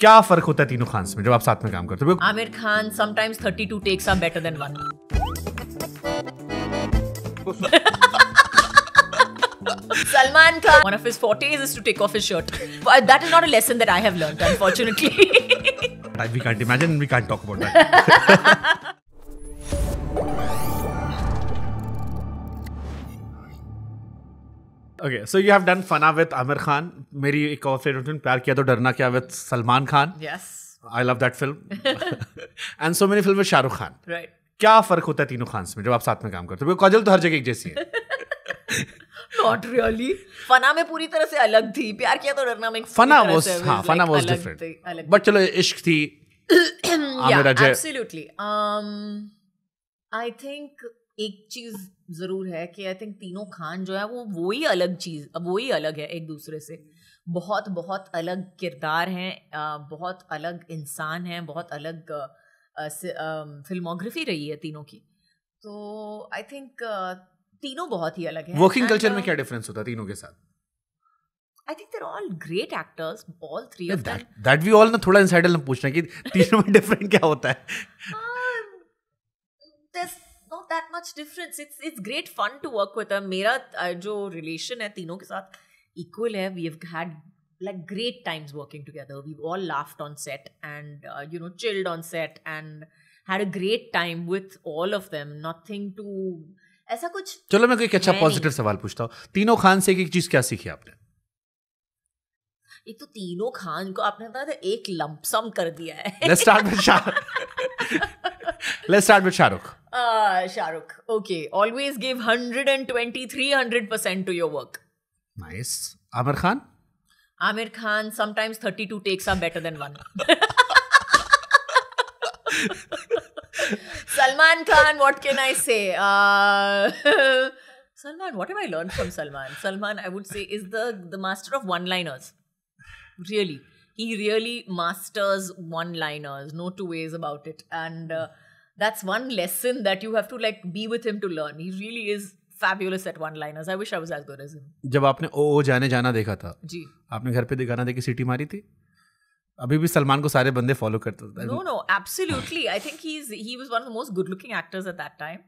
क्या फर्क होता है तीनों खान्स में जब आप साथ में काम करते हो? Aamir Khan, sometimes 32 takes are better than one. Salman Khan, one of his fortes is to take off his shirt. But that is not a lesson that I have learned, unfortunately. We can't imagine, we can't talk about that. Okay, so you have done Fana with Amir Khan. मेरी एक और favourite film प्यार किया तो डरना क्या with Salman Khan. Yes. I love that film. And so many films with Shah Rukh Khan. Right. क्या फर्क होता है तीनों खान्स में जब आप साथ में काम करते हो? काजल तो हर जगह एक जैसी है. Not really. फना में पूरी तरह से अलग थी. प्यार किया तो डरना में फना was different. But चलो इश्क थी. Yeah, absolutely. I think एक चीज जरूर है कि आई थिंक तीनों खान जो है वो ही अलग चीज, अब वो ही अलग है एक दूसरे से. बहुत बहुत अलग किरदार हैं, बहुत अलग इंसान हैं, बहुत अलग फिल्मोग्राफी रही है तीनों की. तो आई थिंक तीनों बहुत ही अलग हैं. वर्किंग कल्चर में क्या डिफरेंस होता है तीनों के साथ? I think they're all great actors, all three of them. That we all ना थोड़ा इंसाइडर हम पूछना कि तीनों में डिफरेंट क्या होता है? There's not that much difference. It's great fun to work with them. मेरा जो relation है तीनों के साथ equal है. We have had like great times working together. We've all laughed on set and chilled on set and had a great time with all of them. Nothing to ऐसा कुछ. चलो मैं कोई अच्छा पॉजिटिव सवाल पूछता हूँ. तीनों खान से एक चीज क्या सीखी आपने? एक तो तीनों खान को आपने पता था एक लंपसम कर दिया है. Let's start with Shahrukh. Shahrukh. Okay. Always give 120, 300% to your work. Nice. Amir Khan? Amir Khan, sometimes 32 takes are better than one. Salman Khan, what can I say? Salman, what have I learned from Salman? Salman, I would say, is the master of one-liners. Really. He really masters one-liners. No two ways about it. And that's one lesson that you have to be with him to learn. He really is fabulous at one-liners. I wish I was as good as him. जब आपने ओ जाने जाना देखा था, जी, आपने घर पे गाना देख के सीटी मारी थी? अभी भी सलमान को सारे बंदे फॉलो करते थे. No, absolutely. I think he was one of the most good-looking actors at that time,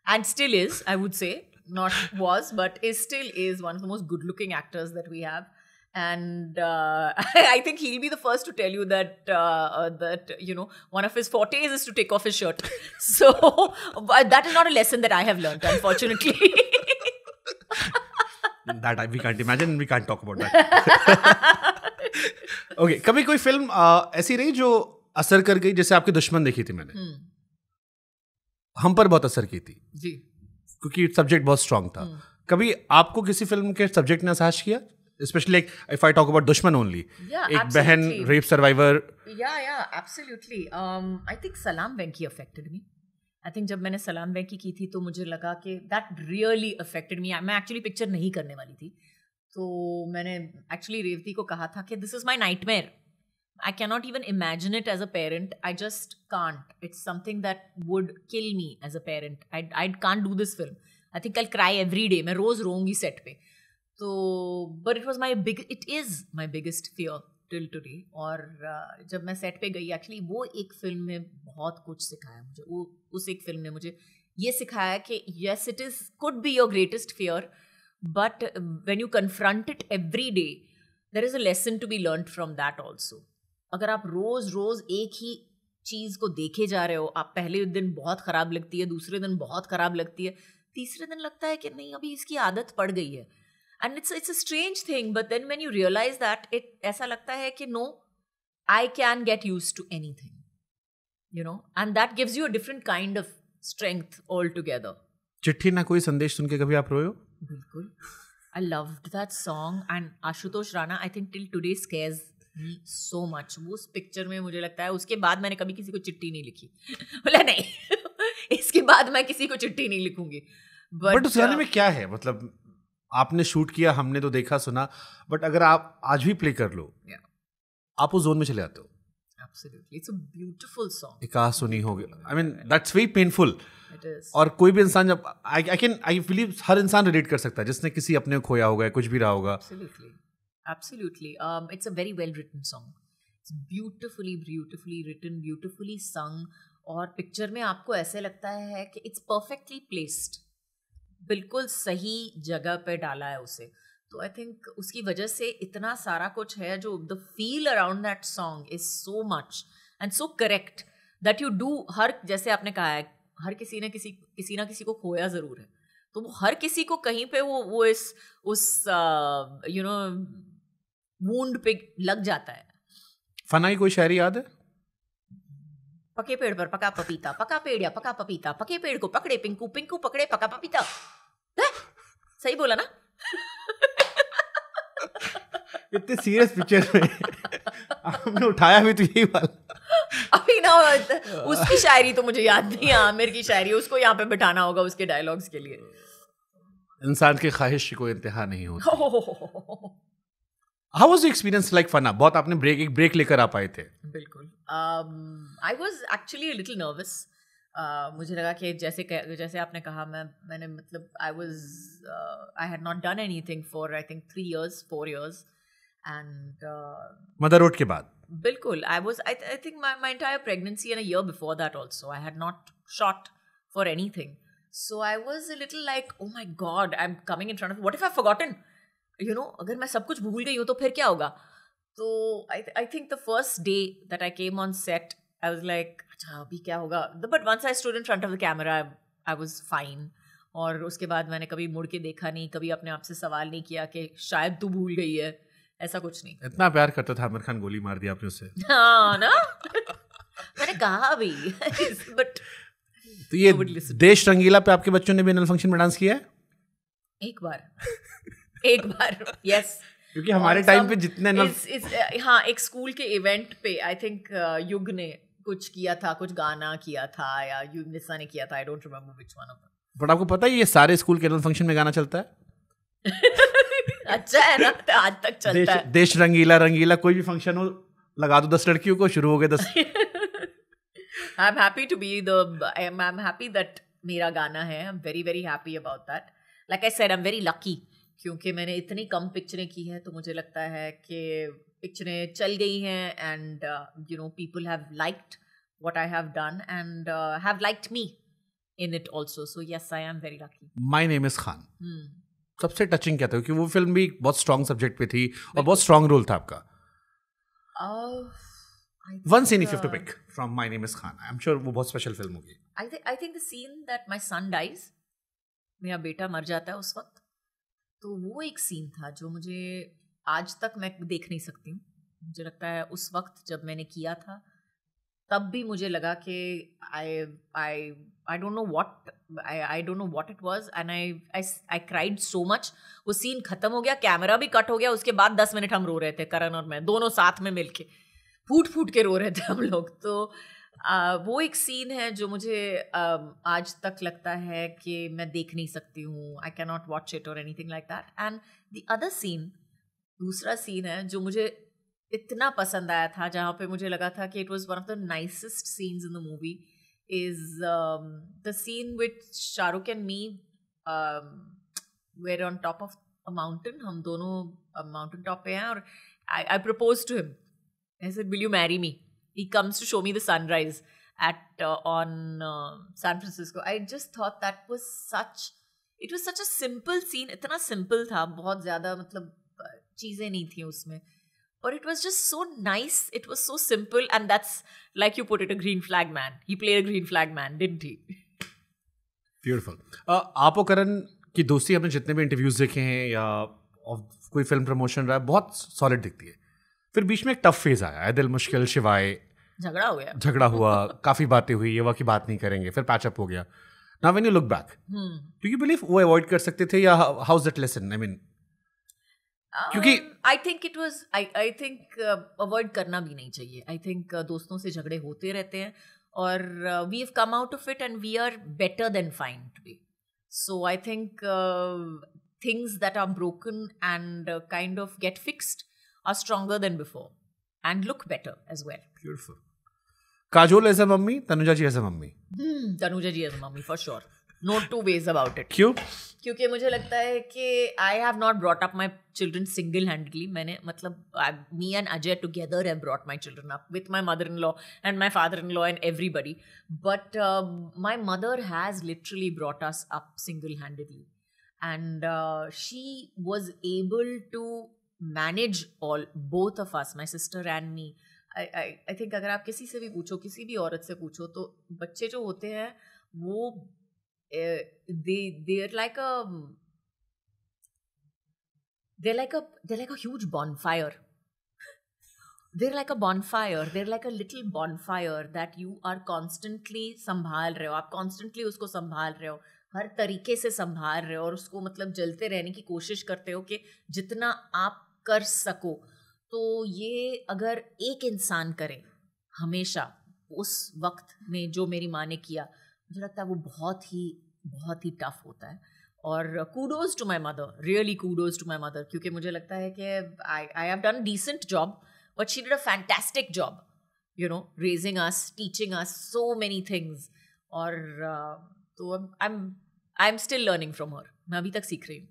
and still is. I would say, not was, but still is one of the most good-looking actors that we have. And I think he'll be the first to tell you that one of his fortes is to take off his shirt. So that is not a lesson that I have learned, unfortunately. That we can't imagine, we can't talk about that. Okay, कभी कोई film ऐसी रही जो असर कर गई? जैसे आपकी दुश्मन देखी थी मैंने, हम पर बहुत असर की थी जी, क्योंकि सब्जेक्ट बहुत स्ट्रांग था. कभी आपको किसी फिल्म के सब्जेक्ट ने असर किया? Especially if I talk about Dushman only. Yeah, एक absolutely. बहन rape survivor. Yeah, absolutely. I think Salaam Venki affected me. I think जब मैंने सलाम वेंकी की थी तो मुझे लगा कि that really affected me. मैं actually picture नहीं करने वाली थी. तो मैंने actually रेवती को कहा था कि this is my nightmare. I cannot even imagine it as a parent. I just can't. It's something that would kill me as a parent. I can't do this film. I think I'll cry every day. मैं रोज रोऊंगी set पे. तो but it is my biggest fear till today. और जब मैं set पे गई actually वो एक फिल्म में बहुत कुछ सिखाया मुझे. वो उस एक फिल्म ने मुझे ये सिखाया कि yes it is could be your greatest fear but when you confront it every day there is a lesson to be learned from that also. अगर आप रोज एक ही चीज को देखे जा रहे हो, आप पहले दिन बहुत खराब लगती है, दूसरे दिन बहुत खराब लगती है, तीसरे दिन लगता है कि नहीं अभी इसकी आदत पड़ गई है. And it's a strange thing, but then when you realize that, ऐसा लगता है कि no, I can get used to anything, and that gives you a different kind of strength altogether. चिट्ठी ना कोई संदेश सुन के कभी आप रोए हो? बिल्कुल. I loved that song and Ashutosh Rana, I think till today scares me so much. वो उस पिक्चर में मुझे लगता है उसके बाद मैंने कभी किसी को चिट्ठी नहीं लिखी. बोला नहीं इसके बाद मैं किसी को चिट्ठी नहीं लिखूंगी. But उस गाने में क्या है? मतलब आपने शूट किया, हमने तो देखा सुना, बट अगर आप आज भी प्ले कर लो, आप उस जोन में चले आते हो. Absolutely, it's a beautiful song. एक आह सुनी होगी. I mean that's very painful. It is. और कोई भी इंसान जब I believe हर इंसान रिलेट कर सकता है जिसने किसी अपने को खोया होगा, कुछ भी रहा होगा. Absolutely. It's a very well written song. Beautifully beautifully written, beautifully sung, और पिक्चर में आपको ऐसे लगता है कि इट्स परफेक्टली प्लेस्ड, बिल्कुल सही जगह पे डाला है उसे. तो आई थिंक उसकी वजह से इतना सारा कुछ है जो the feel around that song is so much and so correct that you do. हर, जैसे आपने कहा है, हर किसी ना किसी को खोया जरूर है, तो वो हर किसी को कहीं पे वो उस यू नो वूंड पे लग जाता है. फना की कोई शायरी याद है? पके पेड़ पर पका पपीता, पका पेड़ या पका पपीता, पके पेड़ को पकड़े पिंकू, पिंकू पकड़े पका पपीता. सही बोला ना? इतने सीरियस पिक्चर में आपने उठाया भी तो यही वाला. अभी ना उसकी शायरी तो मुझे याद नहीं है, आमिर की शायरी, उसको यहाँ पे बिठाना होगा उसके डायलॉग्स के लिए. इंसान की ख्वाहिश की कोई इंतहा नहीं होती. How was the experience like फना? बहुत आपने एक ब्रेक लेकर आ पाए थे. बिल्कुल. I was actually a little nervous. मुझे लगा कि जैसे आपने कहा, मैंने मतलब I had not done anything for I think 3 years, 4 years, and mother road के बाद. बिल्कुल. I think my entire pregnancy and a year before that also I had not shot for anything. So I was a little like, oh my God, I'm coming in front of, what if I've forgotten? You know, अगर मैं सब कुछ भूल गई हूँ तो फिर क्या होगा? तो I think the first day that I came on set, I was like, अच्छा अभी क्या होगा? But once I stood in front of the camera, I was fine. और उसके बाद मैंने कभी मुड़ के देखा नहीं, कभी अपने आप से सवाल नहीं किया कि शायद तू भूल गई है, ऐसा कुछ नहीं. इतना प्यार करता था आमिर खान, गोली मार दिया आपने उसे. हाँ ना. मैंने कहा भी. बट तो ये देश रंगीला पे आपके बच्चों ने भी एनुअल फंक्शन में डांस किया है? एक बार. यस. क्योंकि हमारे टाइम पे जितने हाँ, एक स्कूल के इवेंट पे आई थिंक युग ने कुछ किया था, कुछ गाना किया था, या युगनिसा ने किया था, I don't remember which one of them. But आपको पता है ये सारे स्कूल के एनुअल फंक्शन में गाना चलता है? अच्छा है ना, तो आज तक चलता है. देश रंगीला कोई भी फंक्शन हो, लगा दो 10 लड़कियों को, शुरू हो गए 10. I'm happy to be I'm happy that मेरा गाना है. I'm very very happy about that. Like I said, I'm very lucky क्योंकि मैंने इतनी कम पिक्चरें की हैं, तो मुझे लगता है कि पिक्चरें चल गई हैं, and you know, people have liked what I have done and have liked me in it also. So yes, I am very lucky. My name is Khan. सबसे टचिंग क्या था? क्योंकि वो फिल्म भी बहुत स्ट्रॉन्ग सब्जेक्ट पे थी और बहुत स्ट्रॉन्ग रोल था आपका. One scene if you have to pick from My Name is Khan. I'm sure वो बहुत स्पेशल फिल्म होगी. I think the scene that my son dies, मेरा बेटा मर जाता है उस वक्त, तो वो एक सीन था जो मुझे आज तक मैं देख नहीं सकती हूँ. मुझे लगता है उस वक्त जब मैंने किया था, तब भी मुझे लगा कि I don't know what it was, and I cried so much. वो सीन खत्म हो गया, कैमरा भी कट हो गया, उसके बाद 10 मिनट हम रो रहे थे, करण और मैं दोनों साथ में मिलके फूट के रो रहे थे हम लोग. तो वो एक सीन है जो मुझे आज तक लगता है कि मैं देख नहीं सकती हूँ. I can not watch it और anything like that. And the other scene, दूसरा सीन है जो मुझे इतना पसंद आया था, जहाँ पे मुझे लगा था कि it was one of the nicest scenes in the movie, is the scene which Shahrukh and me were on top of a mountain. हम दोनों माउंटेन टॉप पे हैं और I propose to him. I said, will you marry me? He comes to show me the sunrise on San Francisco. I just thought that was it was such a simple scene. इतना simple था, बहुत ज़्यादा मतलब चीज़ें नहीं थी उसमें. But it was just so nice. It was so simple, and that's, like you put it, a green flag man. He played a green flag man, didn't he? Beautiful. आप और करण की दोस्ती हमने जितने भी इंटरव्यूज देखे हैं या कोई फिल्म प्रमोशन रहा है, बहुत सॉलिड दिखती है. फिर बीच में एक टफ फेज आया है, दिल मुश्किल, शिवाय, झगड़ा हुआ, काफी बातें हुई, ये की बात नहीं करेंगे, फिर पैचअप हो गया. Now when you look back, do you believe वो अवॉइड कर सकते थे, या how is that lesson? I mean, क्योंकि I think it was, I think avoid करना भी नहीं चाहिए. आई थिंक दोस्तों से झगड़े होते रहते हैं, और we have come out of it and we are better than fine today. So I think things that are broken and kind of get fixed are stronger than before and look better as well. Beautiful. Kajol as a mummy, Tanuja ji as a mummy. Tanuja ji as a mummy for sure. No two ways about it. क्यों? क्योंकि मुझे लगता है कि I have not brought up my children single handedly. मैंने मतलब me and Ajay together have brought my children up with my mother in law and my father in law and everybody. But my mother has literally brought us up single handedly and she was able to manage all both of us, my sister and me. I think अगर आप किसी से भी पूछो, किसी भी औरत से पूछो, तो बच्चे जो होते हैं वो they're like a huge bonfire. They're like a bonfire. They're like a little bonfire that you are constantly संभाल रहे हो. आप constantly उसको संभाल रहे हो, हर तरीके से संभाल रहे हो और उसको मतलब जलते रहने की कोशिश करते हो कि जितना आप कर सको. तो ये अगर एक इंसान करे हमेशा उस वक्त में जो मेरी माँ ने किया, मुझे लगता है वो बहुत ही टफ होता है. और kudos to my mother, really kudos to my mother, क्योंकि मुझे लगता है कि I have done decent job but she did a fantastic job, you know, raising us, teaching us so many things. और तो I am still learning from her. मैं अभी तक सीख रही हूँ.